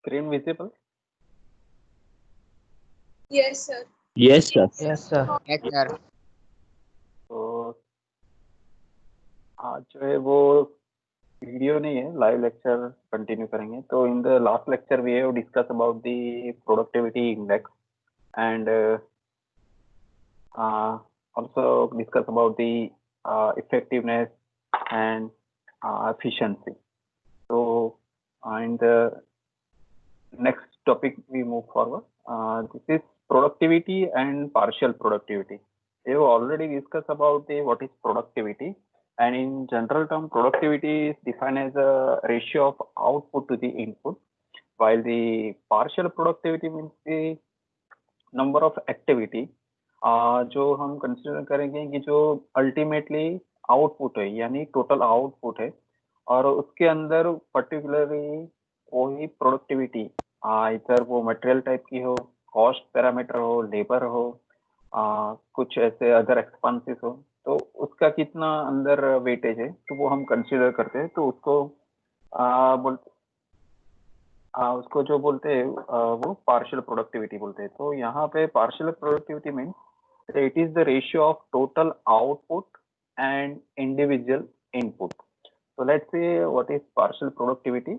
Screen visible? Yes, sir. Yes, sir. Yes, sir. Yes, sir. तो आज जो है वो वीडियो नहीं है, लाइव लेक्चर कंटिन्यू करेंगे। तो in the last lecture we have discuss about the productivity index and also discuss about the effectiveness and efficiency. So in the next topic we move forward. This is productivity and partial productivity. We have already discussed about the what is productivity, and in general term productivity is defined as a ratio of output to the input, while the partial productivity means the number of activity जो हम consider करेंगे कि जो ultimately output है यानी total output है और उसके अंदर पर्टिकुलरली वही प्रोडक्टिविटी इधर वो मटेरियल टाइप की हो, कॉस्ट पैरामीटर हो, लेबर हो, कुछ ऐसे अदर एक्सपेंसेस हो, तो उसका कितना अंदर वेटेज है तो वो हम कंसिडर करते हैं। तो उसको बोलते उसको जो बोलते हैं वो पार्शियल प्रोडक्टिविटी बोलते हैं। तो यहाँ पे partial productivity means it is the ratio of total output and individual input. So let's say what is partial productivity.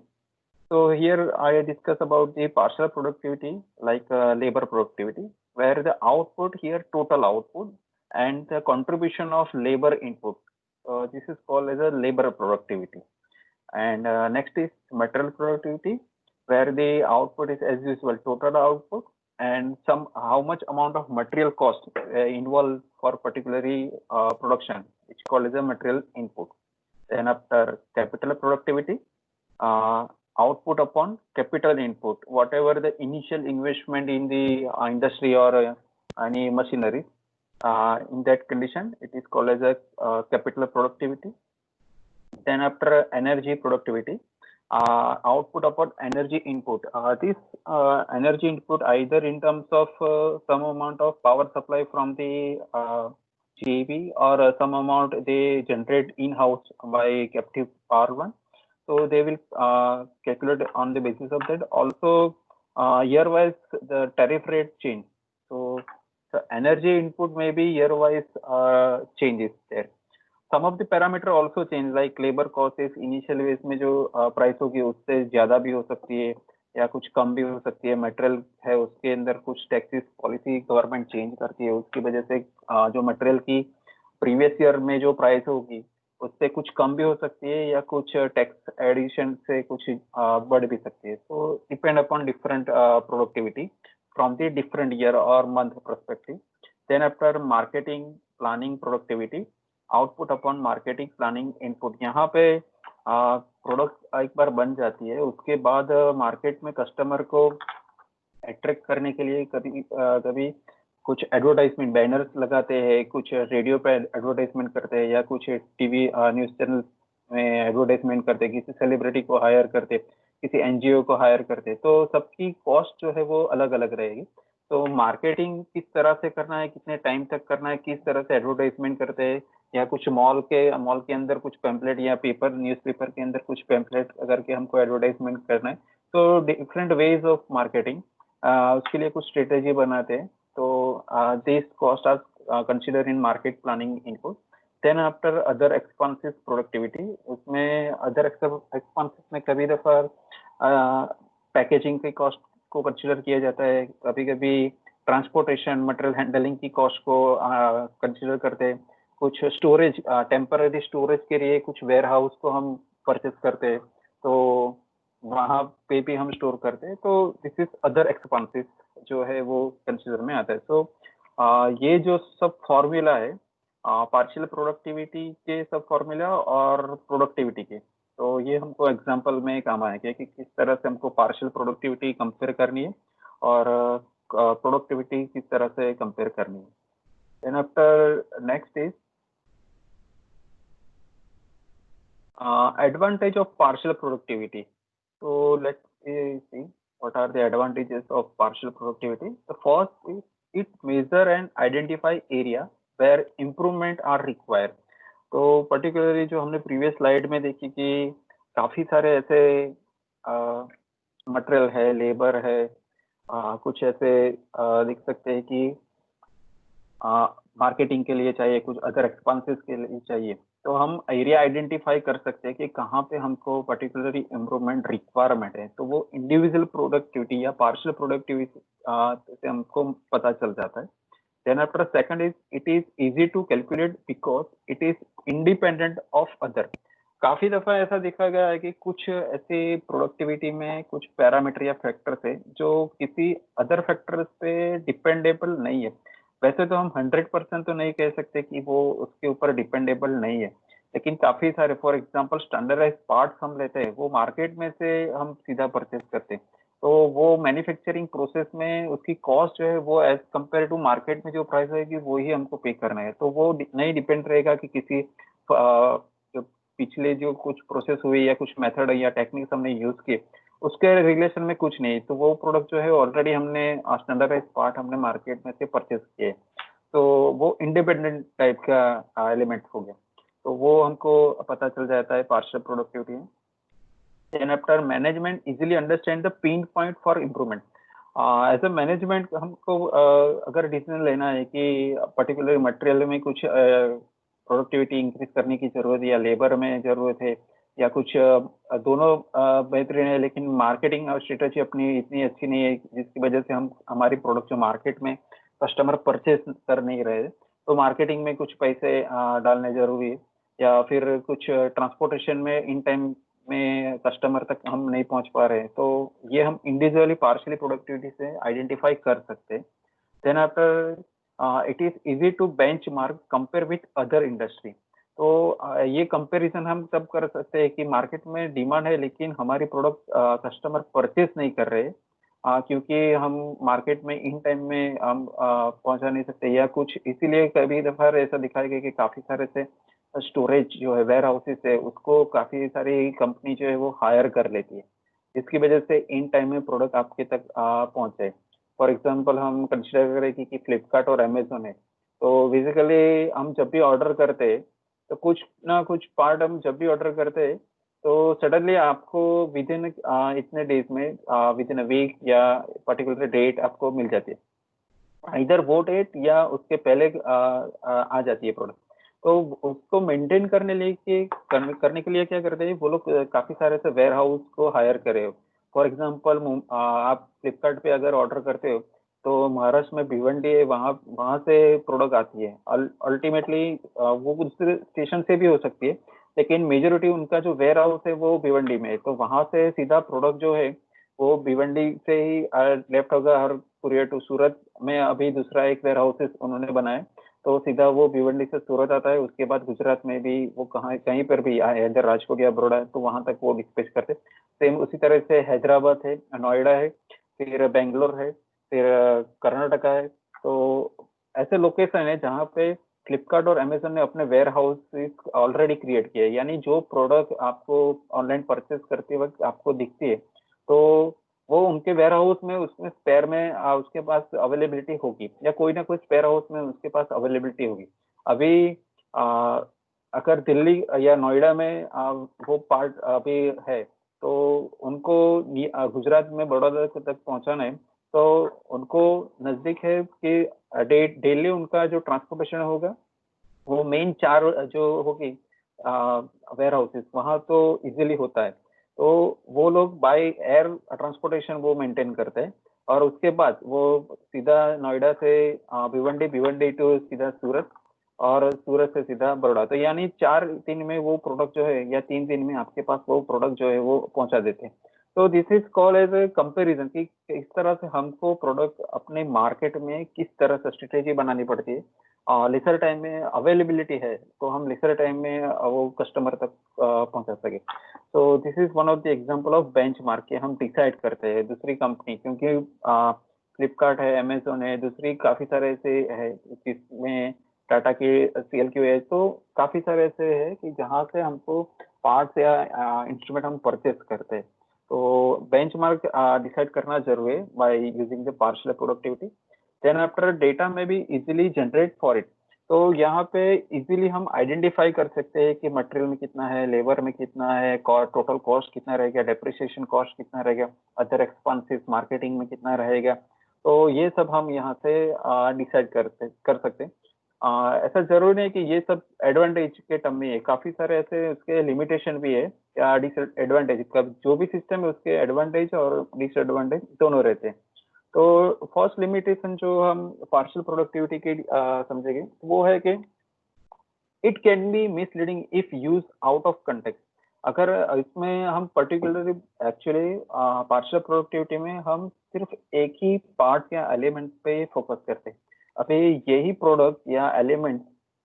So here I discuss about the partial productivity like labor productivity, where the output here total output and the contribution of labor input. This is called as a labor productivity. And next is material productivity, where the output is as usual total output and some how much amount of material cost involved for particularly production, which called as a material input. Then after capital productivity, output upon capital input, whatever the initial investment in the industry or any machinery, in that condition it is called as a capital productivity. Then after energy productivity, output upon energy input. This energy input either in terms of some amount of power supply from the GEB or some amount they generate in-house by captive power plant. So they will calculate on the basis of that. Also, year-wise the tariff rate change. So the energy input may be year-wise changes there. Some of the parameter also change like labour cost इस initial wage में जो price होगी उससे ज्यादा भी हो सकती है या कुछ कम भी हो सकती है। मटेरियल है उसके अंदर कुछ टैक्सेस पॉलिसी गवर्नमेंट चेंज करती है, उसकी वजह से जो मटेरियल की प्रीवियस ईयर में जो प्राइस होगी उससे कुछ कम भी हो सकती है या कुछ टैक्स एडिशन से कुछ बढ़ भी सकती है। So depend upon different productivity from the different year और month perspective. Then after marketing planning productivity, output upon marketing planning input. यहाँ पे प्रोडक्ट एक बार बन जाती है उसके बाद मार्केट में कस्टमर को अट्रैक्ट करने के लिए कभी कभी कुछ एडवर्टाइजमेंट बैनर्स लगाते हैं, कुछ रेडियो पे एडवर्टाइजमेंट करते हैं या कुछ टीवी न्यूज चैनल में एडवर्टाइजमेंट करते हैं, किसी सेलिब्रिटी को हायर करते, किसी एनजीओ को हायर करते, तो सबकी कॉस्ट जो है वो अलग अलग रहेगी। तो मार्केटिंग किस तरह से करना है, कितने टाइम तक करना है, किस तरह से एडवर्टाइजमेंट करते हैं या कुछ मॉल के अंदर कुछ पैम्पलेट या पेपर न्यूज़पेपर के अंदर कुछ पैम्पलेट अगर के हमको एडवर्टाइजमेंट करना है, तो डिफरेंट वेज ऑफ मार्केटिंग उसके लिए कुछ स्ट्रेटेजी बनाते हैं। तो this cost are consider in market planning input. Then after other expenses productivity, उसमें अदर एक्सपेंसेस में कभी दफा पैकेजिंग के कॉस्ट को कंसिडर किया जाता है, कभी कभी ट्रांसपोर्टेशन मटेरियल हैंडलिंग की कॉस्ट को कंसिडर करते हैं, कुछ स्टोरेज टेम्पररी स्टोरेज के लिए कुछ वेयर हाउस को हम परचेस करते हैं तो वहाँ पे भी हम स्टोर करते हैं। तो दिस इज अदर एक्सपेंसेस जो है वो कंसिडर में आता है। सो ये जो सब फॉर्मूला है पार्शियल प्रोडक्टिविटी के सब फॉर्मूला और प्रोडक्टिविटी के, तो ये हमको एग्जांपल में काम आएगा कि किस तरह से हमको पार्शियल प्रोडक्टिविटी कंपेयर करनी है और प्रोडक्टिविटी किस तरह से कंपेयर करनी है। Then after next is advantage of partial productivity. So let's see what are the advantages of partial productivity. The first is it measure and identify area where improvement are required. तो particularly जो हमने previous slide में देखी कि काफी सारे ऐसे material है, लेबर है, कुछ ऐसे देख सकते हैं कि मार्केटिंग के लिए चाहिए, कुछ अदर एक्सपेंसेस के लिए चाहिए। तो हम एरिया आइडेंटिफाई कर सकते हैं कि कहाँ पे हमको पर्टिकुलरली इम्प्रूवमेंट रिक्वायरमेंट है। तो वो इंडिविजुअल प्रोडक्टिविटी या पार्शियल प्रोडक्टिविटी से हमको पता चल जाता है। Then after second is it is easy to calculate because it is independent of other. काफी दफा ऐसा देखा गया है कि कुछ ऐसे प्रोडक्टिविटी में कुछ पैरामीटर या फैक्टर्स है जो किसी अदर फैक्टर्स पे डिपेंडेबल नहीं है। वैसे तो हम 100% तो नहीं कह सकते कि वो उसके ऊपर डिपेंडेबल नहीं है, लेकिन काफी सारे फॉर एग्जांपल स्टैंडर्डाइज पार्ट्स हम लेते हैं, वो मार्केट में से हम सीधा परचेज करते हैं। तो वो मैन्युफैक्चरिंग प्रोसेस में उसकी कॉस्ट जो है वो एज कम्पेयर टू मार्केट में जो प्राइस होगी वो ही हमको पे करना है। तो वो नहीं डिपेंड रहेगा कि किसी जो पिछले जो कुछ प्रोसेस हुई या कुछ मेथड या टेक्निक्स हमने यूज किए उसके रिलेशन में कुछ नहीं। तो वो प्रोडक्ट जो है ऑलरेडी हमने स्टैंडर्डाइज पार्ट हमने मार्केट में से परचेज किए, तो वो इंडिपेंडेंट टाइप का एलिमेंट हो गया। तो वो हमको पता चल जाता है पार्शियल प्रोडक्टिविटी में। Then after management easily understand the pain point for improvement. As a management हमको अगर डिसीजन लेना है कि पर्टिकुलर मटेरियल में कुछ प्रोडक्टिविटी इंक्रीज करने की जरूरत है या लेबर में जरूरत है या कुछ दोनों बेहतरीन है, लेकिन मार्केटिंग और स्ट्रेटेजी अपनी इतनी अच्छी नहीं है जिसकी वजह से हम हमारी प्रोडक्ट जो मार्केट में कस्टमर परचेज कर नहीं रहे, तो मार्केटिंग में कुछ पैसे डालने जरूरी है। या फिर कुछ ट्रांसपोर्टेशन में इन टाइम में कस्टमर तक हम नहीं पहुंच पा रहे हैं, तो ये हम इंडिविजुअली पार्शियली प्रोडक्टिविटी से आइडेंटिफाई कर सकते हैं। Then after it is easy to benchmark compare with other industry. तो ये कंपैरिजन हम तब कर सकते हैं कि मार्केट में डिमांड है लेकिन हमारी प्रोडक्ट कस्टमर परचेज नहीं कर रहे, क्योंकि हम मार्केट में इन टाइम में हम पहुंचा नहीं सकते, या कुछ इसीलिए कभी दफा ऐसा दिखाया गया कि काफी सारे से स्टोरेज जो है वेयर हाउसेस है उसको काफी सारी कंपनी जो है वो हायर कर लेती है, इसकी वजह से इन टाइम में प्रोडक्ट आपके तक पहुंचे। फॉर एग्जांपल हम कंसिडर करें कि फ्लिपकार्ट और अमेजोन है, तो बेसिकली हम जब भी ऑर्डर करते हैं तो कुछ ना कुछ पार्ट हम जब भी ऑर्डर करते हैं तो सडनली आपको विद इन इतने डेज में विद इन अ वीक या पर्टिकुलर डेट आपको मिल जाती है, इधर वो डेट या उसके पहले आ जाती है प्रोडक्ट। तो उसको मेंटेन करने के लिए क्या करते हैं वो लोग, काफी सारे से वेयर हाउस को हायर करे हो। फॉर एग्जांपल आप फ्लिपकार्ट पे अगर ऑर्डर करते हो तो महाराष्ट्र में भिवंडी है, वहां वहां से प्रोडक्ट आती है। अल्टीमेटली वो दूसरे स्टेशन से भी हो सकती है, लेकिन मेजोरिटी उनका जो वेयर हाउस है वो भिवंडी में है, तो वहां से सीधा प्रोडक्ट जो है वो भिवंडी से ही लेफ्ट होगा। हर कुरियर टू सूरत में अभी दूसरा एक वेयर हाउसेस उन्होंने बनाया, तो सीधा वो भिवंडी से सूरत आता है, उसके बाद गुजरात में भी वो कहाँ कहीं पर भी आए, इधर राजकोट या बड़ौदा है तो वहां तक वो डिस्पैच करते। सेम उसी तरह से हैदराबाद है, नोएडा है, फिर बेंगलोर है, फिर कर्नाटका है। तो ऐसे लोकेशन है जहाँ पे फ्लिपकार्ट और अमेजोन ने अपने वेयर हाउस ऑलरेडी क्रिएट किए, यानी जो प्रोडक्ट आपको ऑनलाइन परचेज करते वक्त आपको दिखती है तो वो उनके वेयर हाउस में उसमें स्पेयर में उसके पास अवेलेबिलिटी होगी, या कोई ना कोई स्पेयर हाउस में उसके पास अवेलेबिलिटी होगी। अभी आ, अगर दिल्ली या नोएडा में वो पार्ट अभी है तो उनको गुजरात में बड़ौदा तक पहुंचाना है, तो उनको नजदीक है कि डेली उनका जो ट्रांसपोर्टेशन होगा वो मेन चार जो होगी वेयर हाउसेस वहां तो इजीली होता है, तो वो लोग बाय एयर ट्रांसपोर्टेशन वो मेंटेन करते हैं। और उसके बाद वो सीधा नोएडा से भिवंडी, भिवंडी टू सीधा सूरत, और सूरत से सीधा बड़ौदा, तो यानी 4 दिन में वो प्रोडक्ट जो है या 3 दिन में आपके पास वो प्रोडक्ट जो है वो पहुंचा देते हैं। तो this is called as a comparison कि इस तरह से हमको प्रोडक्ट अपने मार्केट में किस तरह से स्ट्रेटेजी बनानी पड़ती है। लेसर टाइम में अवेलेबिलिटी है तो हम लेसर टाइम में वो कस्टमर तक पहुंचा सके। तो this is one of the example of benchmark के हम डिसाइड करते हैं दूसरी कंपनी, क्योंकि फ्लिपकार्ट है, अमेजोन है, दूसरी काफी सारे ऐसे है जिसमें टाटा के CLQ है, तो काफी सारे ऐसे है कि जहाँ से हमको पार्ट्स या इंस्ट्रूमेंट हम परचेज करते हैं। तो बेंचमार्क डिसाइड करना जरूरी है by using the partial productivity. Then after data में भी इजीली जनरेट फॉर इट। तो यहाँ पे इजीली हम आइडेंटिफाई कर सकते हैं कि मटेरियल में कितना है, लेबर में कितना है, टोटल कॉस्ट कितना रहेगा, डेप्रिसिएशन कॉस्ट कितना रहेगा, अदर एक्सपेंसेस मार्केटिंग में कितना रहेगा। तो ये सब हम यहाँ से डिसाइड कर सकते हैं। ऐसा जरूरी नहीं है कि ये सब एडवांटेज के टर्म में है, काफी सारे ऐसे उसके लिमिटेशन भी है या डिसएडवांटेज का। जो भी सिस्टम है उसके एडवांटेज और डिसएडवांटेज दोनों रहते हैं। तो फर्स्ट लिमिटेशन जो हम पार्शियल प्रोडक्टिविटी की समझेंगे वो है कि it can be misleading if use out of context. अगर इसमें हम पर्टिकुलरली एक्चुअली पार्शियल प्रोडक्टिविटी में हम सिर्फ एक ही पार्ट या एलिमेंट पे फोकस करते हैं। अभी यही प्रोडक्ट या एलिमेंट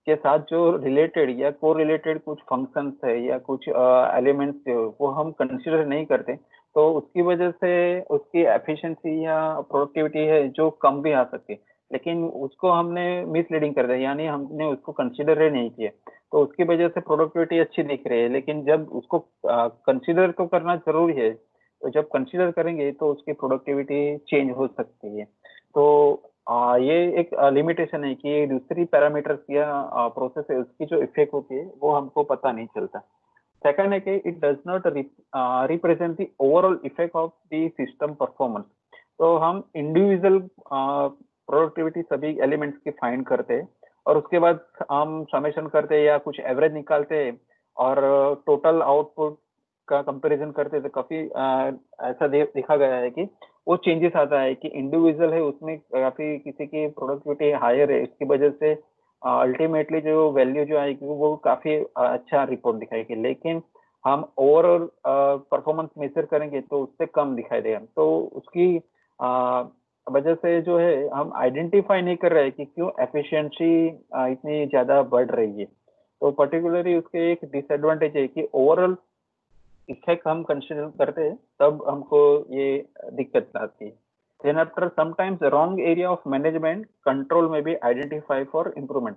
के साथ जो रिलेटेड या को रिलेटेड कुछ फंक्शंस है या कुछ एलिमेंट्स वो हम कंसिडर नहीं करते, तो उसकी वजह से उसकी एफिशिएंसी या प्रोडक्टिविटी है जो कम भी आ सकती है। लेकिन उसको हमने मिसलीडिंग कर दिया, यानी हमने उसको कंसिडर ही नहीं किया, तो उसकी वजह से प्रोडक्टिविटी अच्छी दिख रही है। लेकिन जब उसको कंसिडर तो करना जरूरी है, तो जब कंसिडर करेंगे तो उसकी प्रोडक्टिविटी चेंज हो सकती है। तो ये एक लिमिटेशन है कि दूसरी पैरामीटर्स या प्रोसेस है उसकी जो इफेक्ट होती है वो हमको पता नहीं चलता। सेकंड है कि it does not represent the overall effect of the system performance. तो हम इंडिविजुअल प्रोडक्टिविटी सभी एलिमेंट्स की फाइंड करते हैं और उसके बाद हम समेशन करते हैं या कुछ एवरेज निकालते हैं और टोटल आउटपुट का कंपैरिजन करते हैं। तो काफी ऐसा देखा गया है कि वो चेंजेस आता है कि इंडिविजुअल है उसमें काफी किसी की प्रोडक्टिविटी हायर है, इसकी वजह से अल्टीमेटली जो वैल्यू जो आएगी वो काफी अच्छा रिपोर्ट दिखाएगी। लेकिन हम ओवरऑल परफॉर्मेंस मेजर करेंगे तो उससे कम दिखाई देगा। तो उसकी वजह से जो है हम आइडेंटिफाई नहीं कर रहे हैं कि क्यों एफिशिएंसी इतनी ज्यादा बढ़ रही है। तो पर्टिकुलरली उसके एक डिसएडवांटेज है कि ओवरऑल इफेक्ट हम कंसिडर करते हैं तब हमको ये दिक्कत आती है। Then after sometimes the wrong area of management control may be identified for improvement।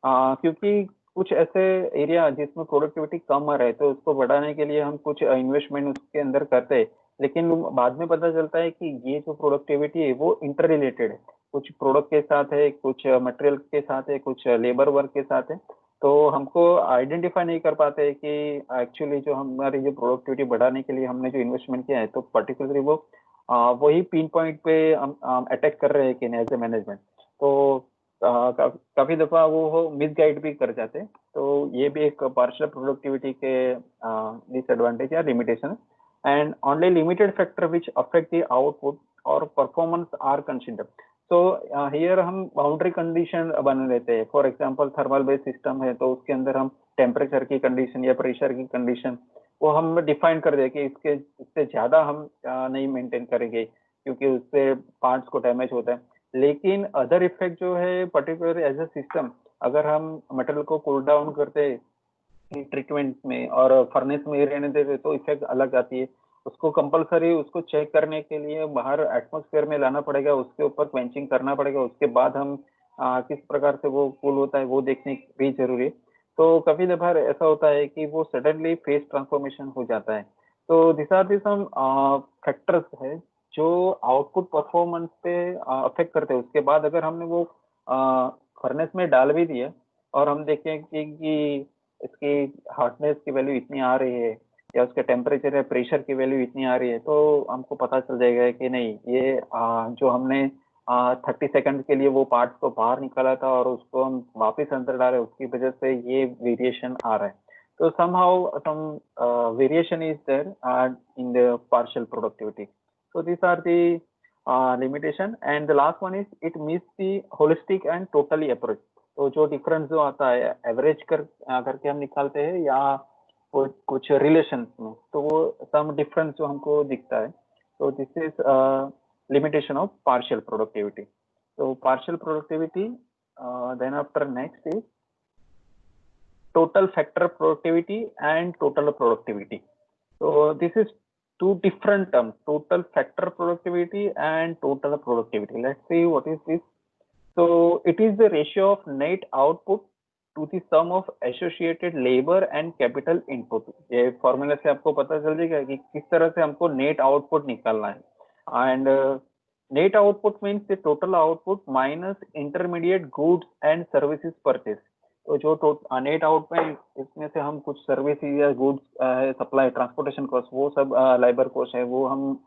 क्योंकि कुछ ऐसे एरिया जिसमें प्रोडक्टिविटी कम आ रहा है तो उसको बढ़ाने के लिए हम कुछ इन्वेस्टमेंट उसके अंदर करते हैं, लेकिन बाद में पता चलता है कि ये जो प्रोडक्टिविटी है वो इंटर रिलेटेड है, कुछ प्रोडक्ट के साथ है, कुछ मटेरियल के साथ है, कुछ लेबर वर्क के साथ है। तो हमको आइडेंटिफाई नहीं कर पाते कि एक्चुअली जो हमारी जो प्रोडक्टिविटी बढ़ाने के लिए हमने जो इन्वेस्टमेंट किया है तो पर्टिकुलरली वो वही पिन पॉइंट पे हम अटैक कर रहे हैं कि नहीं एज ए मैनेजमेंट। तो काफी दफा वो मिसगाइड भी कर जाते हैं। तो ये भी एक पार्शियल प्रोडक्टिविटी के डिसएडवांटेज या limitation. And only limited factor which affect the output और परफॉर्मेंस आर कंसिडर्ड। तो हियर हम बाउंड्री कंडीशन बने रहते हैं। For example thermal based system है तो उसके अंदर हम टेम्परेचर की कंडीशन या प्रेशर की कंडीशन वो हम डिफाइन कर दे कि इससे ज्यादा हम नहीं मेंटेन करेंगे क्योंकि उससे पार्ट्स को डैमेज होता है। लेकिन अदर इफेक्ट जो है पर्टिकुलर एज अ सिस्टम, अगर हम मटेरियल को कूल डाउन करते हैं ट्रीटमेंट में और फर्नेस में रहने देते तो इफेक्ट अलग आती है। उसको कंपलसरी उसको चेक करने के लिए बाहर एटमॉस्फेयर में लाना पड़ेगा, उसके ऊपर क्वेंचिंग करना पड़ेगा, उसके बाद हम किस प्रकार से वो कूल होता है वो देखने भी जरूरी है। तो काफी दफा ऐसा होता है कि वो सडनली फेस ट्रांसफॉर्मेशन हो जाता है। तो this are the some factors है जो आउटपुट परफॉर्मेंस पे अफेक्ट करते हैं। उसके बाद अगर हमने वो फर्नेस में डाल भी दिया और हम देखें कि इसकी हार्डनेस की वैल्यू इतनी आ रही है या उसके टेम्परेचर या प्रेशर की वैल्यू इतनी आ रही है, तो हमको पता चल जाएगा कि नहीं ये जो हमने 30 सेकंड के लिए वो पार्ट्स को बाहर निकाला था और उसको हम वापस अंदर डाले उसकी वजह से ये वेरिएशन आ रहा है। तो somehow some variation is there in the partial productivity. So these are the limitation, and the last one is it meets the holistic and totally approach। तो जो डिफरेंस जो आता है एवरेज करके हम निकालते हैं या कुछ रिलेशन में, तो वो सम डिफरेंस जो हमको दिखता है। तो this is limitation of partial productivity। So partial productivity, then after next is total factor productivity and total productivity। So this is two different terms, total factor productivity and total productivity। Let's see what is this। So it is the ratio of net output to the sum of associated labor and capital input। ये formula से आपको पता चल जाएगा कि किस तरह से हमको नेट आउटपुट निकालना है। And net output means the total output minus intermediate goods and services purchase. तो जो नेट आउटपुट, इसमें से हम कुछ सर्विसेज या गुड्स सप्लाई, ट्रांसपोर्टेशन कॉस्ट, वो सब लेबर कॉस्ट है, वो हम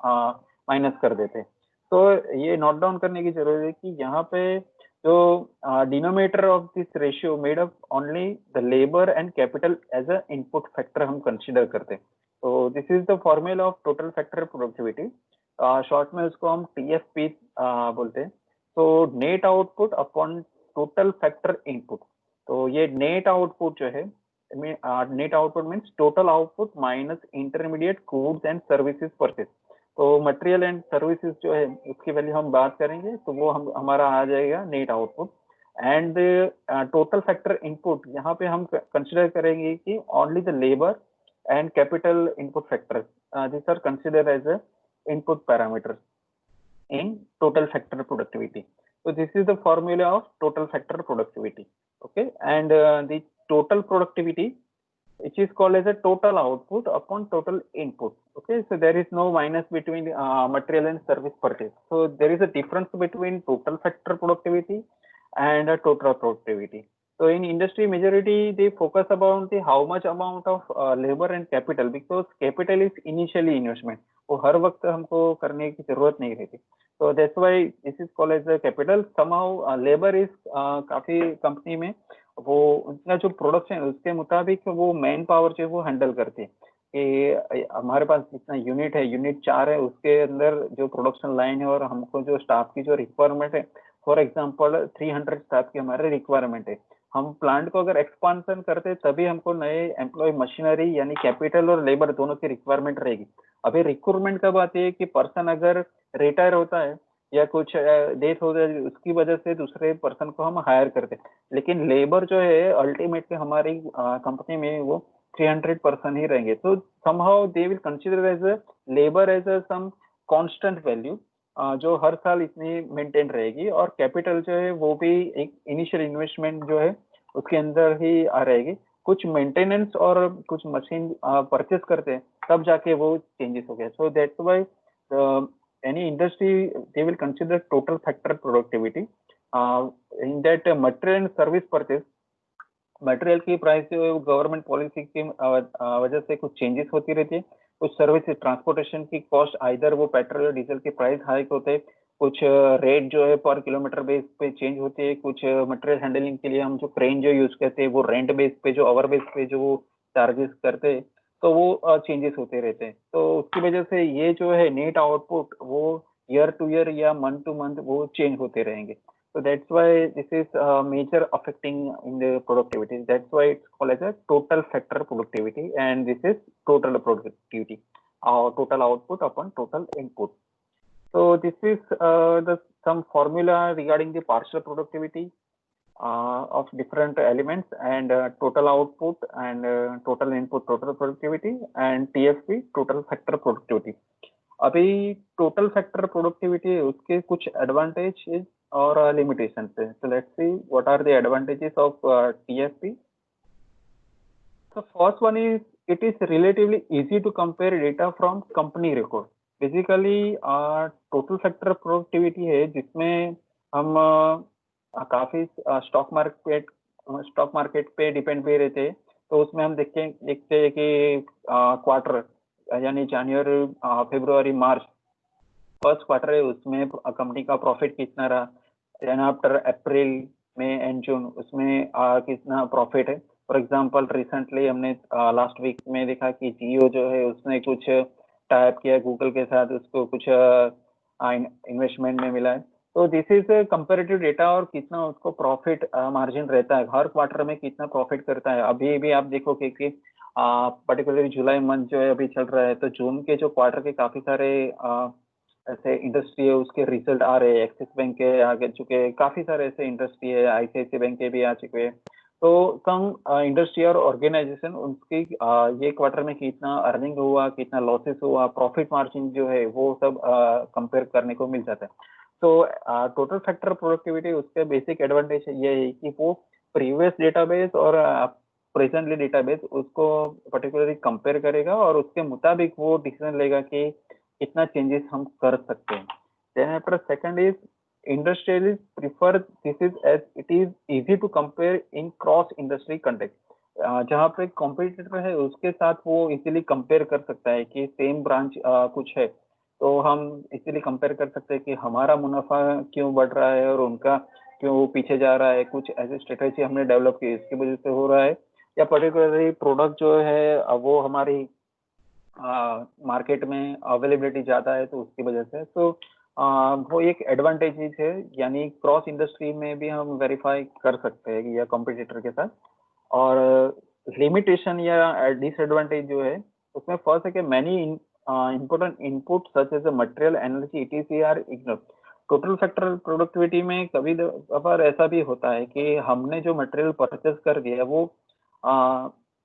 माइनस कर देते हैं। तो ये नोट डाउन करने की जरूरत है कि यहाँ पे जो denominator of this ratio made up only the labour and capital as a input factor हम कंसिडर करते हैं। तो this is the formula of total factor productivity. Short में उसको हम TFP बोलते हैं। तो net output upon total factor input. तो ये नेट आउटपुट जो है, net output means total output minus intermediate goods and services purchase. तो मटेरियल एंड सर्विसेज जो है उसकी वैल्यू हम बात करेंगे, तो वो हमारा आ जाएगा net output. And total factor input, यहाँ पे हम कंसिडर करेंगे कि only the labour and capital input factor, this are consider as a input parameters in total factor productivity. So this is the formula of total factor productivity. Okay, and the total productivity, which is called as a total output upon total input. Okay, so there is no minus between material and service purchase. So there is a difference between total factor productivity and total productivity. So in industry majority they focus about the how much amount of labor and capital, because capital is initially investment, वो हर वक्त हमको करने की जरूरत नहीं रहती। तो that's why this is called as a capital. Somehow labour is, काफी कंपनी में वो उनका जो प्रोडक्शन है उसके मुताबिक वो मैन पावर जो है वो हैंडल करते हैं कि हमारे पास जितना यूनिट है, यूनिट 4 है, उसके अंदर जो प्रोडक्शन लाइन है और हमको जो स्टाफ की जो रिक्वायरमेंट है, फॉर एग्जांपल 300 स्टाफ की हमारे रिक्वायरमेंट है। हम प्लांट को अगर एक्सपांशन करते तभी हमको नए एम्प्लॉय, मशीनरी यानी कैपिटल और लेबर दोनों की रिक्वायरमेंट रहेगी। अभी रिक्रूटमेंट कब आती है कि पर्सन अगर रिटायर होता है या कुछ डेथ हो जाए, उसकी वजह से दूसरे पर्सन को हम हायर करते हैं। लेकिन लेबर जो है अल्टीमेटली हमारी कंपनी में वो 300 पर्सन ही रहेंगे। तो somehow they will consider as a labour as a some constant value जो हर साल इतनी मेंटेन रहेगी, और कैपिटल जो है वो भी एक इनिशियल इन्वेस्टमेंट जो है उसके अंदर ही आ रहेगी। कुछ मेंटेनेंस और कुछ मशीन परचेस करते हैं तब जाके वो चेंजेस हो गया। So that's why any industry they will consider total factor productivity in that material and service purchase. Material की प्राइस जो है वो गवर्नमेंट पॉलिसी की वजह से कुछ चेंजेस होती रहती है। कुछ सर्विस ट्रांसपोर्टेशन की कॉस्ट, आइदर वो पेट्रोल और डीजल के प्राइस हाइक होते हैं, कुछ रेट जो है पर किलोमीटर बेस पे चेंज होती है, कुछ मटेरियल हैंडलिंग के लिए हम जो क्रेन जो यूज करते हैं वो रेंट बेस पे, जो आवर बेस पे जो चार्जेस करते हैं, तो वो चेंजेस होते रहते हैं। तो उसकी वजह से ये जो है नेट आउटपुट वो ईयर टू ईयर या मंथ टू मंथ वो चेंज होते रहेंगे। So that's why this is major affecting in the productivity. That's why it's called as a total factor productivity, and this is total productivity, total output upon total input. So this is the some formula regarding the partial productivity of different elements, and total output, and total input, total productivity, and TFP, total factor productivity. अभी total factor productivity है, उसके कुछ advantage और limitation है। So let's see what are the advantages of TFP। So first one is it is relatively easy to compare data from company record. Basically total factor productivity है जिसमें हम काफी stock market पे depend भी रहते हैं। तो उसमें हम देखते हैं कि क्वार्टर यानी जनवरी, फरवरी, मार्च, फर्स्ट क्वार्टर है, उसमें कंपनी का प्रॉफिट कितना रहा, देन आफ्टर अप्रैल, मई एंड जून, उसमें कितना प्रॉफिट है। फॉर एग्जांपल रिसेंटली हमने लास्ट वीक में देखा कि जियो जो है उसने कुछ टाइप किया गूगल के साथ, उसको कुछ इन्वेस्टमेंट में मिला है। तो दिस इज कंपेरेटिव डेटा, और कितना उसको प्रॉफिट मार्जिन रहता है, हर क्वार्टर में कितना प्रॉफिट करता है। अभी भी आप देखोगे कि पर्टिकुलरली जुलाई मंथ जो है अभी चल रहा है, तो जून के जो क्वार्टर के काफी सारे ऐसे इंडस्ट्री है उसके रिजल्ट आ रहे हैं। एक्सिस बैंक के आगे चुके हैं, काफी सारे ऐसे इंडस्ट्री है, ICICI बैंक के भी आ चुके हैं। तो सम इंडस्ट्री और ऑर्गेनाइजेशन उनकी ये क्वार्टर में कितना अर्निंग हुआ, कितना लॉसेस हुआ, प्रॉफिट मार्जिन जो है वो सब कंपेयर करने को मिल जाता है। तो टोटल फैक्टर प्रोडक्टिविटी उसके बेसिक एडवांटेज ये है कि वो प्रीवियस डेटाबेस और प्रेजेंटली डेटाबेस उसको पर्टिकुलरली कंपेयर करेगा, और उसके मुताबिक वो डिसीजन लेगा कि कितना चेंजेस हम कर सकते हैं। Then after second is industrialists prefer this is as it is easy to compare in cross industry context. जहाँ पे कॉम्पिटिटर है उसके साथ वो इजीली कंपेयर कर सकता है कि सेम ब्रांच कुछ है तो हम इजीली कंपेयर कर सकते हैं कि हमारा मुनाफा क्यों बढ़ रहा है और उनका क्यों पीछे जा रहा है, कुछ ऐसी स्ट्रेटेजी हमने डेवलप की इसकी वजह से हो रहा है, या पर्टिकुलरली प्रोडक्ट जो है वो हमारी मार्केट में अवेलेबिलिटी ज्यादा है तो उसकी वजह से। तो वो एक एडवांटेज है, यानी क्रॉस इंडस्ट्री में भी हम वेरीफाई कर सकते हैं या कॉम्पिटिटर के साथ। और लिमिटेशन या डिसएडवांटेज जो है उसमें फर्स्ट है कि many important input such as material energy etc are ignore. Total factor productivity में कभी कभार ऐसा भी होता है कि हमने जो मटेरियल परचेज कर दिया वो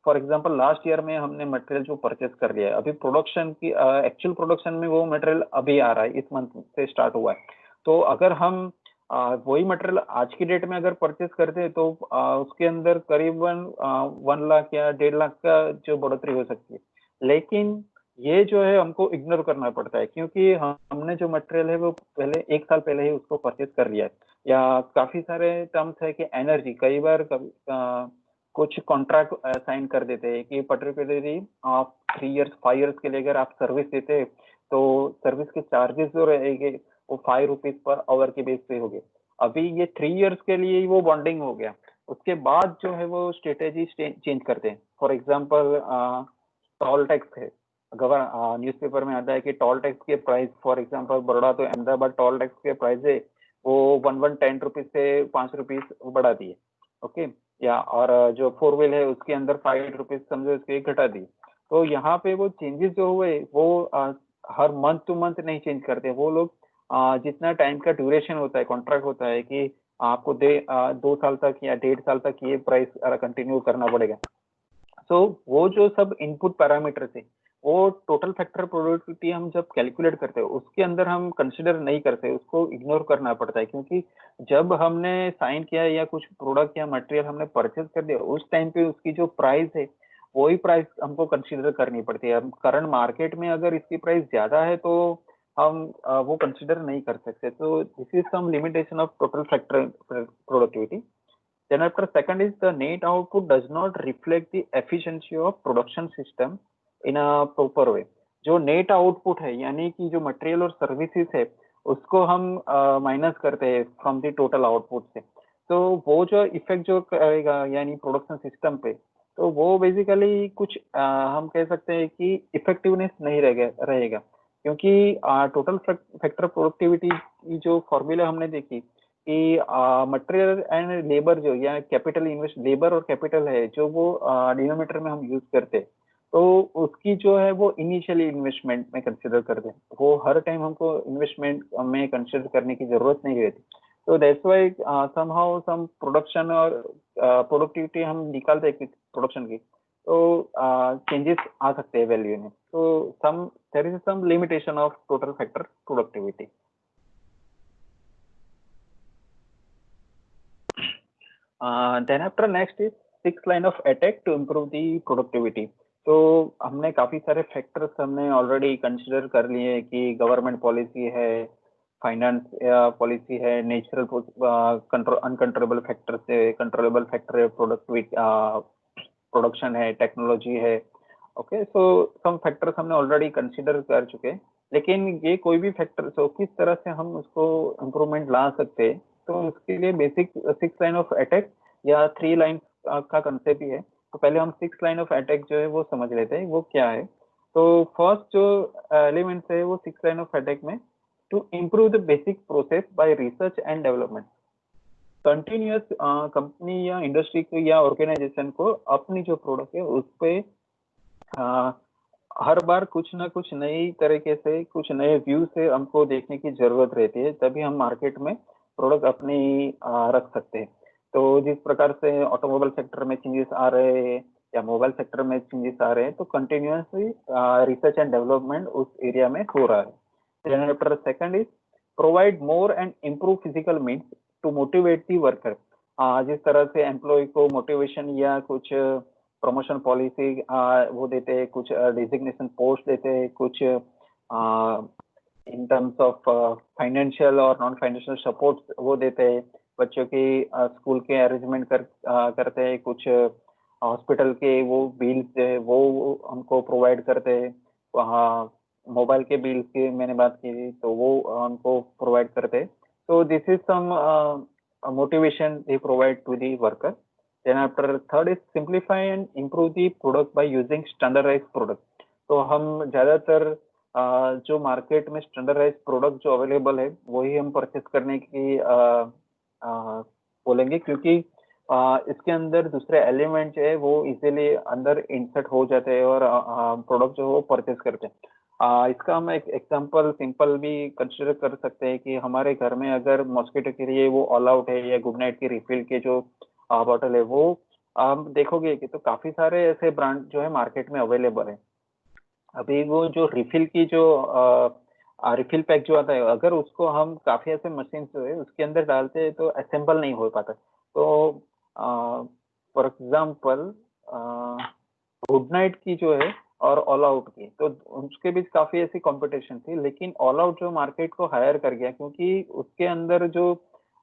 फॉर एग्जांपल लास्ट ईयर में हमने मटेरियल जो परचेज कर लिया है, अभी प्रोडक्शन की एक्चुअल प्रोडक्शन में वो मटेरियल अभी आ रहा है, इस मंथ से स्टार्ट हुआ है। तो अगर हम वही मटेरियल आज की डेट में अगर परचेज करते हैं तो उसके अंदर करीबन 1 लाख या 1.5 लाख का जो बढ़ोतरी हो सकती है। लेकिन ये जो है हमको इग्नोर करना पड़ता है क्योंकि हमने जो मटेरियल है वो पहले 1 साल पहले ही उसको परचेज कर लिया है। या काफी सारे टर्म्स है कि एनर्जी कई बार कुछ कॉन्ट्रैक्ट साइन कर देते हैं कि पर्टिकुलरली आप 3 इयर्स 5 इयर्स के लिए अगर आप सर्विस देते हैं तो सर्विस के चार्जेस जो रहेंगे वो 5 रुपीज पर आवर के बेस पे हो गए। अभी ये 3 इयर्स के लिए वो बॉन्डिंग हो गया, उसके बाद जो है वो स्ट्रेटेजी चेंज करते हैं। फॉर एग्जाम्पल टोल टैक्स है, न्यूज़पेपर में आता है कि टोल टैक्स के प्राइस फॉर एग्जाम्पल बड़ौदा तो अहमदाबाद टोल टैक्स के प्राइस है वो 10 रुपीज से 5 रुपीज बढ़ा दिए। ओके, या और जो 4 व्हील है उसके अंदर 5 रुपीज समझो इसके घटा दिए। तो यहाँ पे वो चेंजेस जो हुए वो हर मंथ टू मंथ नहीं चेंज करते, वो लोग जितना टाइम का ड्यूरेशन होता है, कॉन्ट्रैक्ट होता है कि आपको 2 साल तक या 1.5 साल तक ये प्राइस कंटिन्यू करना पड़ेगा। तो वो जो सब इनपुट पैरामीटर थे वो टोटल फैक्टर प्रोडक्टिविटी हम जब कैलकुलेट करते हैं उसके अंदर हम कंसिडर नहीं करते, उसको इग्नोर करना पड़ता है। क्योंकि जब हमने साइन किया या कुछ प्रोडक्ट या मटेरियल हमने परचेज कर दिया उस टाइम पे उसकी जो प्राइस है वही प्राइस हमको कंसिडर करनी पड़ती है। करंट मार्केट में अगर इसकी प्राइस ज्यादा है तो हम वो कंसिडर नहीं कर सकते। तो this is some limitation of total factor productivity. Then after second is the net output does not reflect the efficiency of production system in a proper way। जो नेट आउटपुट है यानी कि जो मटेरियल और सर्विसेज है उसको हम minus करते हैं फ्रॉम द टोटल आउटपुट से, तो वो जो इफेक्ट जो करेगा यानी प्रोडक्शन सिस्टम पे, तो वो बेसिकली कुछ हम कह सकते हैं कि इफेक्टिवनेस नहीं रहेगा क्योंकि टोटल फैक्टर प्रोडक्टिविटी की जो फॉर्मूला हमने देखी कि मटेरियल एंड लेबर जो या कैपिटल इन्वेस्ट लेबर और कैपिटल है जो वो डिनोमिनेटर में हम यूज करते हैं तो उसकी जो है वो इनिशियली इन्वेस्टमेंट में कंसिडर करते हैं, वो हर टाइम हमको इन्वेस्टमेंट में कंसिडर करने की जरूरत नहीं रहती। तो that's why somehow some production और प्रोडक्टिविटी हम निकालते हैं प्रोडक्शन की तो चेंजेस आ सकते हैं वैल्यू में। तो some there is some limitation of total factor productivity. Then after next is 6 line of attack to improve the productivity। तो हमने काफी सारे फैक्टर्स हमने ऑलरेडी कंसिडर कर लिए कि गवर्नमेंट पॉलिसी है, फाइनेंस पॉलिसी है, नेचुरल कंट्रोल अनकंट्रोलेबल फैक्टर से कंट्रोलेबल फैक्टर है, प्रोडक्शन है, टेक्नोलॉजी है। ओके, सो सम फैक्टर्स हमने ऑलरेडी कंसिडर कर चुके हैं, लेकिन ये कोई भी फैक्टर तो किस तरह से हम उसको इम्प्रूवमेंट ला सकते हैं, तो उसके लिए बेसिक 6 लाइन ऑफ अटैक या 3 लाइन का कंसेप्ट ही है। तो पहले हम 6 लाइन ऑफ अटैक जो है वो समझ लेते हैं वो क्या है। तो फर्स्ट जो एलिमेंट है वो 6 लाइन ऑफ अटैक में to improve the basic process by research and development. Continuous company या इंडस्ट्री को या ऑर्गेनाइजेशन को अपनी जो प्रोडक्ट है उस पे हर बार कुछ ना कुछ नई तरीके से कुछ नए व्यू से हमको देखने की जरूरत रहती है, तभी हम मार्केट में प्रोडक्ट अपनी रख सकते हैं। तो जिस प्रकार से ऑटोमोबाइल सेक्टर में चेंजेस आ रहे हैं या मोबाइल सेक्टर में चेंजेस आ रहे हैं, तो कंटिन्यूअसली रिसर्च एंड डेवलपमेंट उस एरिया में हो रहा है। Second is provide more and improve physical means to motivate the worker. जिस तरह से एम्प्लॉय को मोटिवेशन या कुछ प्रमोशन पॉलिसी वो देते हैं, कुछ डिजिग्नेशन पोस्ट देते हैं, कुछ इन टर्म्स ऑफ फाइनेंशियल और नॉन फाइनेंशियल सपोर्ट वो देते हैं, बच्चों की स्कूल के अरेंजमेंट करते हैं, कुछ हॉस्पिटल के वो बिल्स है वो उनको प्रोवाइड करते हैं, वहाँ मोबाइल के बिल्स की मैंने बात की थी तो वो उनको प्रोवाइड करते हैं। So this is some motivation they provide to the worker. Then after third is simplify and improve the product by using standardized product. तो हम ज्यादातर जो मार्केट में स्टैंडर्डाइज प्रोडक्ट जो अवेलेबल है वही हम परचेस करने की बोलेंगे, क्योंकि इसके अंदर दूसरे एलिमेंट जो है वो इजीली अंदर इंसर्ट हो जाते हैं और प्रोडक्ट जो है वो परचेस करते हैं। इसका हम एक एग्जांपल सिंपल भी कंसिडर कर सकते हैं कि हमारे घर में अगर मॉस्किटो के लिए वो ऑल आउट है या गुड नाइट की रिफिल के जो बॉटल है वो आप देखोगे कि तो काफी सारे ऐसे ब्रांड जो है मार्केट में अवेलेबल है। अभी वो जो रिफिल की जो रिफिल पैक जो आता है अगर उसको हम काफी ऐसे मशीन जो है उसके अंदर डालते हैं तो असेंबल नहीं हो पाता। तो फॉर एग्जाम्पल गुड नाइट की जो है और ऑल आउट की तो उसके बीच काफी ऐसी कंपटीशन थी, लेकिन ऑल आउट जो मार्केट को हायर कर गया क्योंकि उसके अंदर जो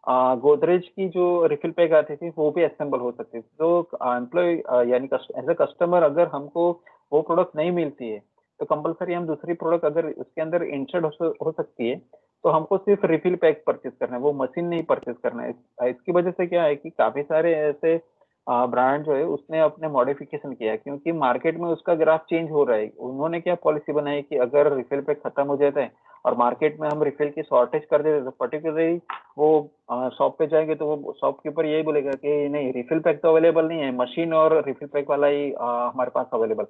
गोदरेज की जो रिफिल पैक आती थी वो भी असेंबल हो सकती थी। तो एम्प्लॉय यानी एज अ कस्टमर अगर हमको वो प्रोडक्ट नहीं मिलती है तो कंपलसरी हम दूसरी प्रोडक्ट अगर उसके अंदर इंसर्ट हो सकती है तो हमको सिर्फ रिफिल पैक परचेज करना है, वो मशीन नहीं परचेज करना है। इसकी वजह से क्या है कि काफी सारे ऐसे ब्रांड जो है उसने अपने मॉडिफिकेशन किया है क्योंकि मार्केट में उसका ग्राफ चेंज हो रहा है। उन्होंने क्या पॉलिसी बनाई कि अगर रिफिल पैक खत्म हो जाता है और मार्केट में हम रिफिल की शॉर्टेज कर देते तो पर्टिकुलरली वो शॉप पे जाएंगे तो वो शॉपकीपर यही बोलेगा कि नहीं रिफिल पैक तो अवेलेबल नहीं है, मशीन और रिफिल पैक वाला ही हमारे पास अवेलेबल।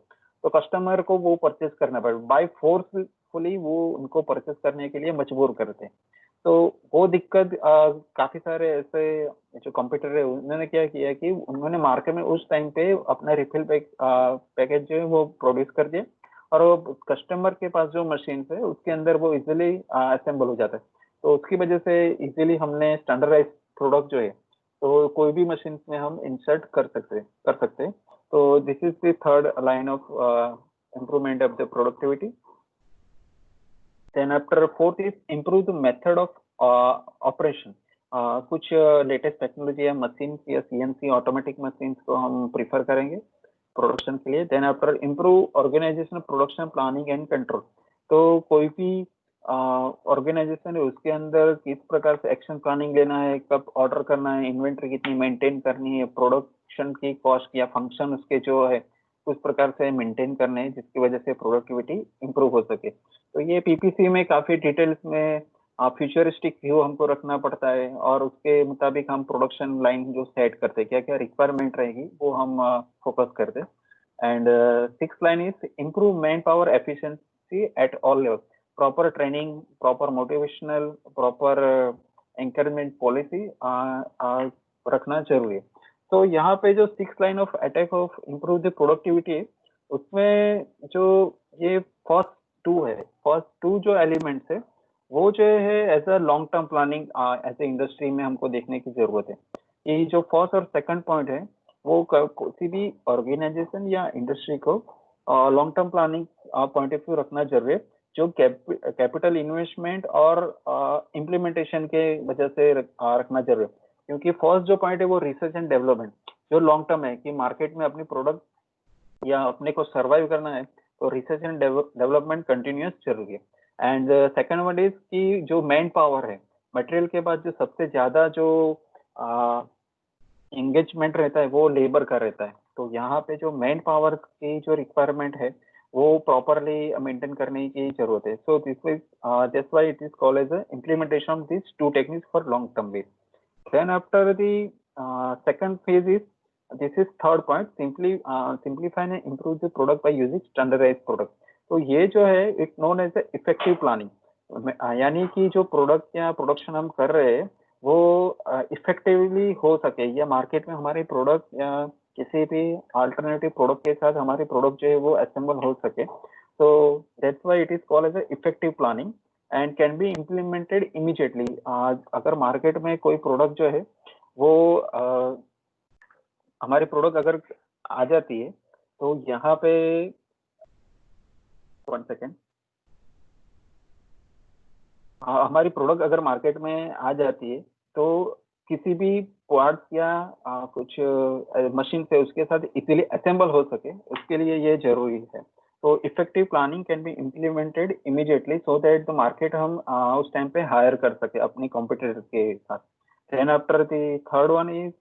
तो कस्टमर को वो परचेज करना पड़े, बाय फोर्सफुली वो उनको परचेज करने के लिए मजबूर करते हैं। तो वो दिक्कत काफी सारे ऐसे जो कंप्यूटर है उन्होंने क्या किया कि उन्होंने मार्केट में उस टाइम पे अपना रिफिल पैकेज जो है वो प्रोड्यूस कर दिया और वो कस्टमर के पास जो मशीन है उसके अंदर वो इजीली असेंबल हो जाता है। तो उसकी वजह से इजीली हमने स्टैंडर्डाइज प्रोडक्ट जो है तो कोई भी मशीन में हम इंसर्ट कर सकते हैं। तो this is the third line of improvement of the productivity. Then after fourth is improve the method of operation. कुछ लेटेस्ट टेक्नोलॉजी या मशीन या सीएनसी ऑटोमेटिक मशीन को हम प्रीफर करेंगे प्रोडक्शन के लिए। Then after improve organisation production planning and control. तो कोई भी ऑर्गेनाइजेशन है उसके अंदर किस प्रकार से एक्शन प्लानिंग लेना है, कब ऑर्डर करना है, इन्वेंट्री कितनी मेंटेन करनी है, प्रोडक्शन की कॉस्ट या फंक्शन उसके जो है उस प्रकार से मेंटेन करने हैं जिसकी वजह से प्रोडक्टिविटी इंप्रूव हो सके। तो ये पीपीसी में काफी डिटेल्स में फ्यूचरिस्टिक व्यू हमको रखना पड़ता है और उसके मुताबिक हम प्रोडक्शन लाइन जो सेट करते हैं क्या क्या रिक्वायरमेंट रहेगी वो हम फोकस करते हैं। And six line is improve man power efficiency at all level. Proper training, proper motivational, proper encouragement policy रखना जरूरी है। तो यहाँ पे जो six line of attack of improve the productivity है उसमें जो ये फर्स्ट टू जो एलिमेंट्स है वो जो है as a long term planning as a industry में हमको देखने की जरूरत है। ये जो फर्स्ट और सेकंड पॉइंट है वो किसी भी ऑर्गेनाइजेशन या इंडस्ट्री को long term planning point of view रखना जरूरी है, जो कैपिटल इन्वेस्टमेंट और इम्प्लीमेंटेशन के वजह से रखना जरूरी है। क्योंकि फर्स्ट जो पॉइंट है वो रिसर्च एंड डेवलपमेंट जो लॉन्ग टर्म है कि मार्केट में अपनी प्रोडक्ट या अपने को सर्वाइव करना है तो रिसर्च एंड डेवलपमेंट कंटिन्यूस जरूरी है। एंड सेकंड वन इज कि जो मैन पावर है मटेरियल के बाद जो सबसे ज्यादा जो एंगेजमेंट रहता है वो लेबर का रहता है। तो यहाँ पे जो मैन पावर की जो रिक्वायरमेंट है वो प्रॉपरली मेंटेन करने की जरूरत है। So this is that's why it is called as implementation of this two techniques for long term way. Then after the second phase is, this is third point, simplify and improve the product by using standardized product. तो ये जो है it known as effective planning, यानी कि जो product या production हम कर रहे हैं वो इफेक्टिवली हो सके या मार्केट में हमारे प्रोडक्ट या किसी भी अल्टरनेटिव प्रोडक्ट के साथ हमारी प्रोडक्ट जो है वो असेंबल हो सके। तो that's why it is called as effective planning and can be implemented immediately. अगर मार्केट में कोई प्रोडक्ट जो है वो हमारी प्रोडक्ट अगर आ जाती है तो यहाँ पे 1 सेकेंड हमारी प्रोडक्ट अगर मार्केट में आ जाती है तो किसी भी पार्ट्स या कुछ मशीन से उसके साथ इजीली असेंबल हो सके, उसके लिए ये जरूरी है। तो effective planning can be implemented immediately so that the market हम उस टाइम पे हायर कर सके अपनी कॉम्पिटिटर के साथ। Then after the third one is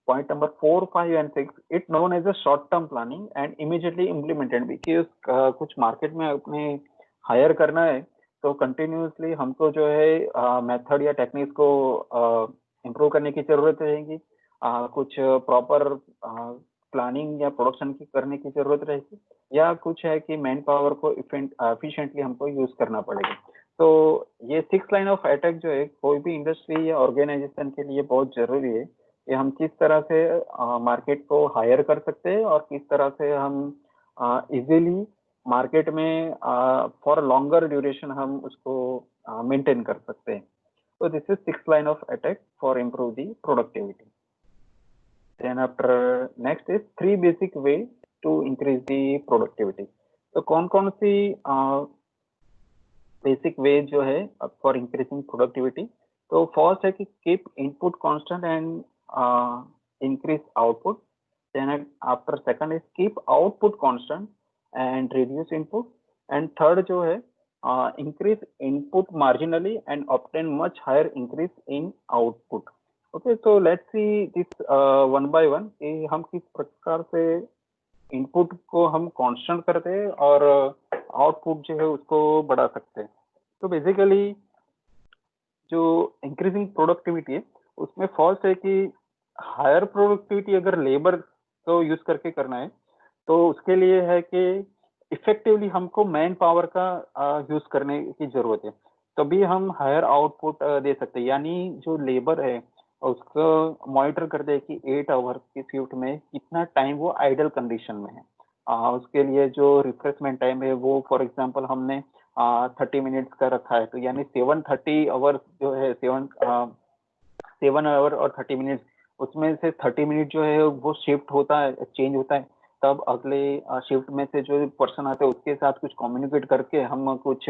point number 4, 5 and 6, it known as a short term planning and immediately implemented because कुछ market में अपने हायर करना है तो कंटिन्यूसली हमको जो है मेथड या टेक्निक्स को इम्प्रूव करने की जरूरत रहेगी, कुछ प्रॉपर प्लानिंग या प्रोडक्शन की करने की जरूरत रहेगी, या कुछ है कि मैन पावर को एफिशिएंटली हमको यूज करना पड़ेगा। तो ये 6 लाइन ऑफ अटैक जो है कोई भी इंडस्ट्री या ऑर्गेनाइजेशन के लिए बहुत जरूरी है कि हम किस तरह से मार्केट को हायर कर सकते हैं और किस तरह से हम इजीली मार्केट में फॉर लॉन्गर ड्यूरेशन हम उसको मेंटेन कर सकते हैं। तो this is 6 line of attack for improve the productivity. Then after next is 3 basic way to increase the productivity. तो कौन कौन सी बेसिक वे जो है फॉर इंक्रीजिंग प्रोडक्टिविटी? तो फर्स्ट है कि keep input constant and increase output. Then after second is keep output constant and reduce input. And third जो है increase input marginally and obtain much higher increase in output. Okay, so let's see this one by one कि हम किस प्रकार से input को हम constant करते हैं और आउटपुट जो है उसको बढ़ा सकते हैं। तो बेसिकली जो इंक्रीजिंग प्रोडक्टिविटी है उसमें फर्स्ट है कि हायर प्रोडक्टिविटी अगर लेबर को यूज करके करना है तो उसके लिए है कि इफेक्टिवली हमको मैन पावर का यूज करने की जरूरत है, तभी हम हायर आउटपुट दे सकते हैं। यानी जो लेबर है उसको मॉनिटर करते हैं कि 8 आवर की शिफ्ट में कितना टाइम वो आइडल कंडीशन में है। उसके लिए जो रिफ्रेशमेंट टाइम है वो फॉर एग्जांपल हमने 30 मिनट्स का रखा है, तो यानी 730 आवर जो है 7 आवर और 30 मिनट्स, उसमें से 30 मिनट जो है वो शिफ्ट होता है, चेंज होता है, तब अगले शिफ्ट में से जो पर्सन आते हैं उसके साथ कुछ कम्युनिकेट करके हम कुछ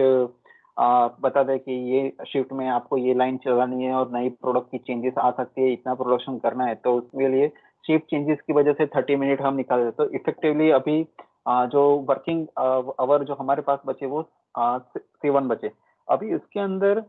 बता दें कि ये शिफ्ट में आपको ये लाइन चलानी है और नई प्रोडक्ट की चेंजेस आ सकती है, इतना प्रोडक्शन करना है, तो उसके लिए शिफ्ट चेंजेस की वजह से 30 मिनट हम निकाल देते। तो इफेक्टिवली अभी जो वर्किंग आवर जो हमारे पास बचे वो 7 बचे। अभी उसके अंदर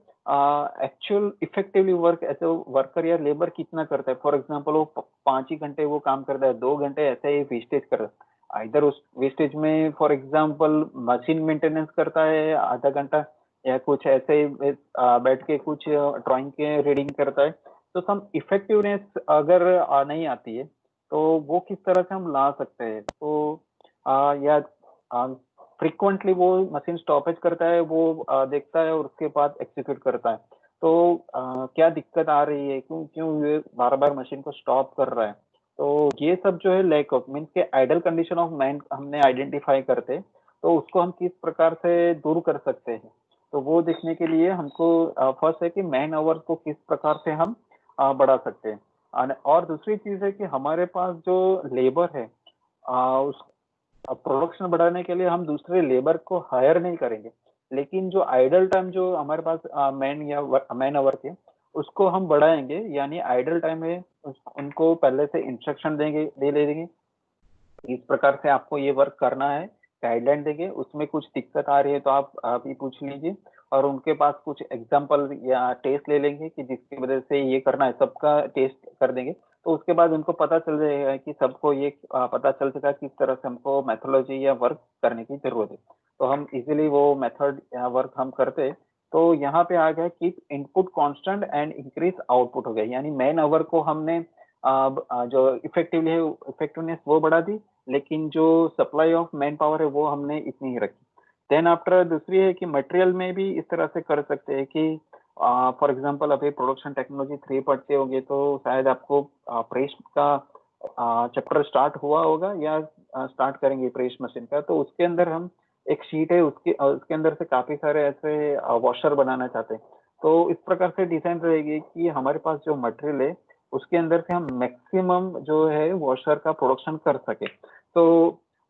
एक्चुअल इफेक्टिवली वर्क ऐसे वर्कर या लेबर कितना करता है, फॉर एग्जांपल वो 5 ही घंटे वो काम करता है, 2 घंटे ऐसे ही वेस्टेज कर रहा है। इधर उस वेस्टेज में फॉर एग्जांपल मशीन मेंटेनेंस करता है आधा घंटा, या कुछ ऐसे ही बैठ के कुछ ड्राइंग के रीडिंग करता है। तो सम इफेक्टिवनेस अगर नहीं आती है तो वो किस तरह से हम ला सकते हैं? तो या फ्रीक्वेंटली वो मशीन स्टॉपेज करता है, वो देखता है और उसके बाद एक्सिक्यूट करता है। तो क्या दिक्कत आ रही है, क्यों क्यों ये बार बार मशीन को स्टॉप कर रहा है? तो ये सब जो है लैक ऑफ मीन्स के आइडल कंडीशन ऑफ मैन हमने आइडेंटिफाई करते, तो उसको हम किस प्रकार से दूर कर सकते हैं? तो वो देखने के लिए हमको फर्स्ट है कि मैन आवर्स को किस प्रकार से हम बढ़ा सकते हैं, और दूसरी चीज है कि हमारे पास जो लेबर है उस प्रोडक्शन बढ़ाने के लिए हम दूसरे लेबर को हायर नहीं करेंगे, लेकिन जो आइडल टाइम जो हमारे पास मैन आवर के उसको हम बढ़ाएंगे। यानी आइडल टाइम है उनको पहले से इंस्ट्रक्शन दे देंगे, इस प्रकार से आपको ये वर्क करना है, गाइडलाइन देंगे, उसमें कुछ दिक्कत आ रही है तो आप ही पूछ लीजिए, और उनके पास कुछ एग्जांपल या टेस्ट ले लेंगे कि जिसकी वजह से ये करना है, सबका टेस्ट कर देंगे। तो उसके बाद उनको पता चल जाएगा कि सबको ये पता चल सका किस तरह से हमको मेथोडोलॉजी या वर्क करने की जरूरत है, तो हम इजीली वो मेथड या वर्क हम करते। तो यहाँ पे आ गया keep input constant and increase output हो गया, यानी मैन आवर को हमने जो इफेक्टिवली है इफेक्टिवनेस वो बढ़ा दी, लेकिन जो सप्लाई ऑफ मैन पावर है वो हमने इतनी ही रखी। देन आफ्टर दूसरी है कि मटेरियल में भी इस तरह से कर सकते हैं कि फॉर एग्जांपल अभी प्रोडक्शन टेक्नोलॉजी 3 पढ़ते होंगे तो शायद आपको प्रेस का चैप्टर स्टार्ट हुआ होगा या स्टार्ट करेंगे प्रेस मशीन का, तो उसके अंदर हम एक शीट है उसके अंदर से काफी सारे ऐसे वॉशर बनाना चाहते हैं। तो इस प्रकार से डिजाइन रहेगी कि हमारे पास जो मटेरियल है उसके अंदर से हम मैक्सिमम जो है वॉशर का प्रोडक्शन कर सके। तो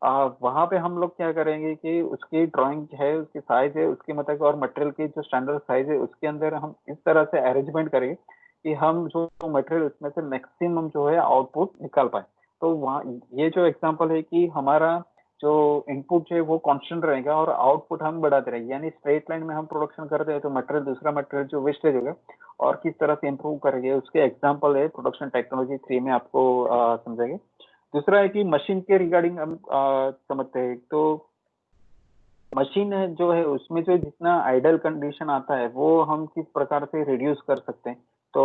वहां पे हम लोग क्या करेंगे कि उसकी ड्राइंग है, उसकी साइज है, उसके मतलब और मटेरियल की जो स्टैंडर्ड साइज है उसके अंदर हम इस तरह से अरेंजमेंट करेंगे कि हम जो मटेरियल उसमें से मैक्सिमम जो है आउटपुट निकाल पाए। तो वहाँ ये जो एग्जांपल है कि हमारा जो इनपुट है वो कांस्टेंट रहेगा और आउटपुट हम बढ़ाते रहेंगे, यानी स्ट्रेट लाइन में हम प्रोडक्शन करते हैं तो मटेरियल दूसरा मटेरियल जो वेस्टेज होगा और किस तरह से इम्प्रूव करेंगे उसके एग्जाम्पल है प्रोडक्शन टेक्नोलॉजी 3 में आपको समझेंगे। दूसरा है कि मशीन के रिगार्डिंग हम समझते हैं। तो मशीन है जो है उसमें जो जितना आइडल कंडीशन आता है वो हम किस प्रकार से रिड्यूस कर सकते हैं। तो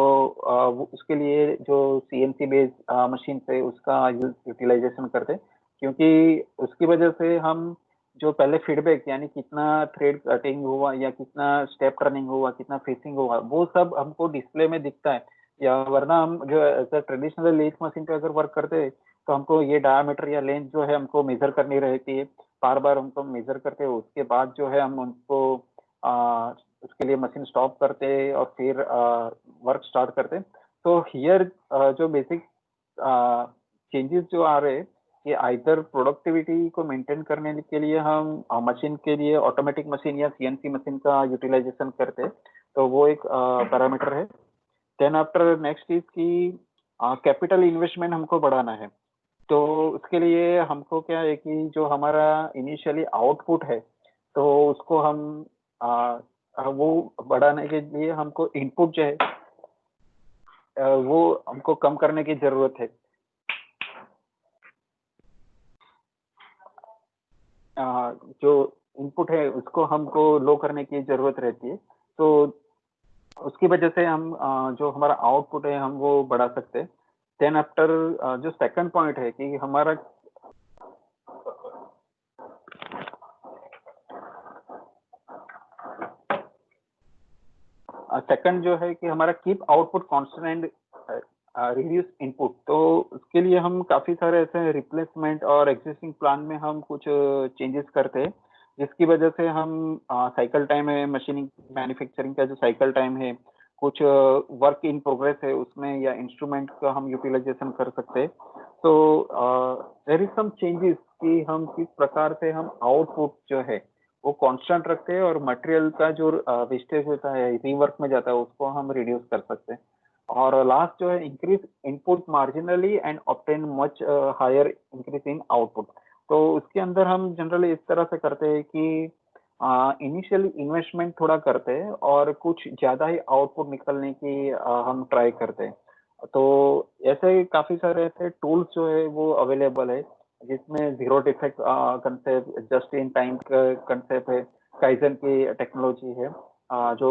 उसके लिए जो सीएनसी बेस्ड मशीन से उसका यूटिलाइजेशन करते हैं, क्योंकि उसकी वजह से हम जो पहले फीडबैक यानी कितना थ्रेड कटिंग हुआ या कितना स्टेप टर्निंग हुआ, कितना फेसिंग हुआ, वो सब हमको डिस्प्ले में दिखता है। या वरना हम जो ट्रेडिशनल लेथ मशीन पे अगर वर्क करते हैं तो हमको ये डायमीटर या लेंथ जो है हमको मेजर करनी रहती है, बार बार उनको मेजर करते हैं, उसके बाद जो है हम उनको उसके लिए मशीन स्टॉप करते हैं और फिर वर्क स्टार्ट करते हैं। तो हियर जो बेसिक चेंजेस जो आ रहे हैं कि आइदर प्रोडक्टिविटी को मेंटेन करने के लिए हम मशीन के लिए ऑटोमेटिक मशीन या सीएनसी मशीन का यूटिलाइजेशन करते हैं, तो वो एक पैरामीटर है। देन आफ्टर नेक्स्ट इज की कैपिटल इन्वेस्टमेंट हमको बढ़ाना है। तो उसके लिए हमको क्या है कि जो हमारा इनिशियली आउटपुट है तो उसको हम वो बढ़ाने के लिए हमको इनपुट जो है वो हमको कम करने की जरूरत है। जो इनपुट है उसको हमको लो करने की जरूरत रहती है। तो उसकी वजह से हम जो हमारा आउटपुट है हम वो बढ़ा सकते हैं। देन आफ्टर जो सेकंड पॉइंट है कि हमारा सेकंड जो है कि हमारा keep output constant and reduce input. तो उसके लिए हम काफी सारे ऐसे रिप्लेसमेंट और एग्जिस्टिंग प्लान में हम कुछ चेंजेस करते हैं, जिसकी वजह से हम साइकिल टाइम है, मशीनिंग मैन्युफैक्चरिंग का जो साइकिल टाइम है, कुछ वर्क इन प्रोग्रेस है उसमें या इंस्ट्रूमेंट का हम यूटिलाइजेशन कर सकते हैं। तो देयर इज सम चेंजेस कि हम किस प्रकार से हम आउटपुट जो है वो कांस्टेंट रखते हैं और मटेरियल का जो वेस्टेज होता है रीवर्क में जाता है उसको हम रिड्यूस कर सकते हैं। और लास्ट जो है increase input marginally and obtain much higher increase in output. तो उसके अंदर हम जनरली इस तरह से करते हैं कि इनिशियली इन्वेस्टमेंट थोड़ा करते हैं और कुछ ज्यादा ही आउटपुट निकलने की हम ट्राई करते हैं। तो ऐसे काफी सारे ऐसे टूल्स जो है वो अवेलेबल है, जिसमें zero defect concept, just in time concept है, काइजन की टेक्नोलॉजी है, जो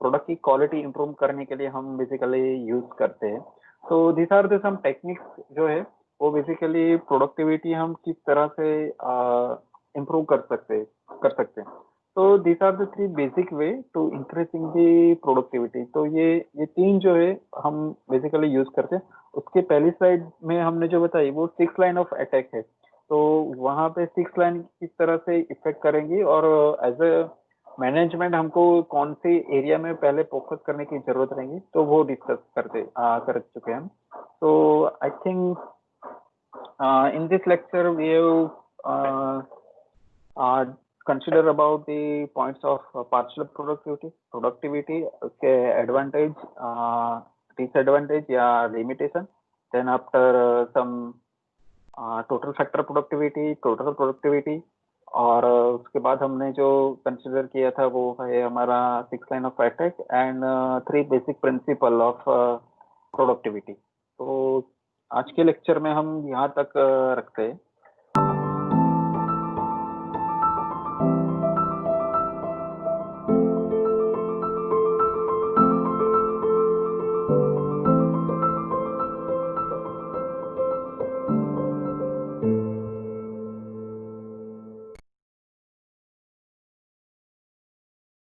प्रोडक्ट की क्वालिटी इंप्रूव करने के लिए हम बेसिकली यूज करते हैं। तो this are the some techniques जो है वो बेसिकली प्रोडक्टिविटी हम किस तरह से इम्प्रूव कर सकते हैं। तो this are the three basic way to increasing the productivity. तो ये तीन जो है हम बेसिकली यूज करते हैं। उसके पहली स्लाइड में हमने जो बताई वो 6 लाइन ऑफ अटैक है। तो वहां पे 6 लाइन किस तरह से इफेक्ट करेंगी और एज अ मैनेजमेंट हमको कौन सी एरिया में पहले फोकस करने की जरूरत रहेगी तो वो डिस्कस कर चुके हैं हम। तो I think in this lecture we have consider about the points of partial productivity, okay, advantage, disadvantage, yeah, limitation. Then after some total factor productivity, total productivity, और उसके बाद हमने जो कंसिडर किया था वो है हमारा 6 line of attack and 3 basic principle of productivity. तो आज के लेक्चर में हम यहाँ तक रखते हैं।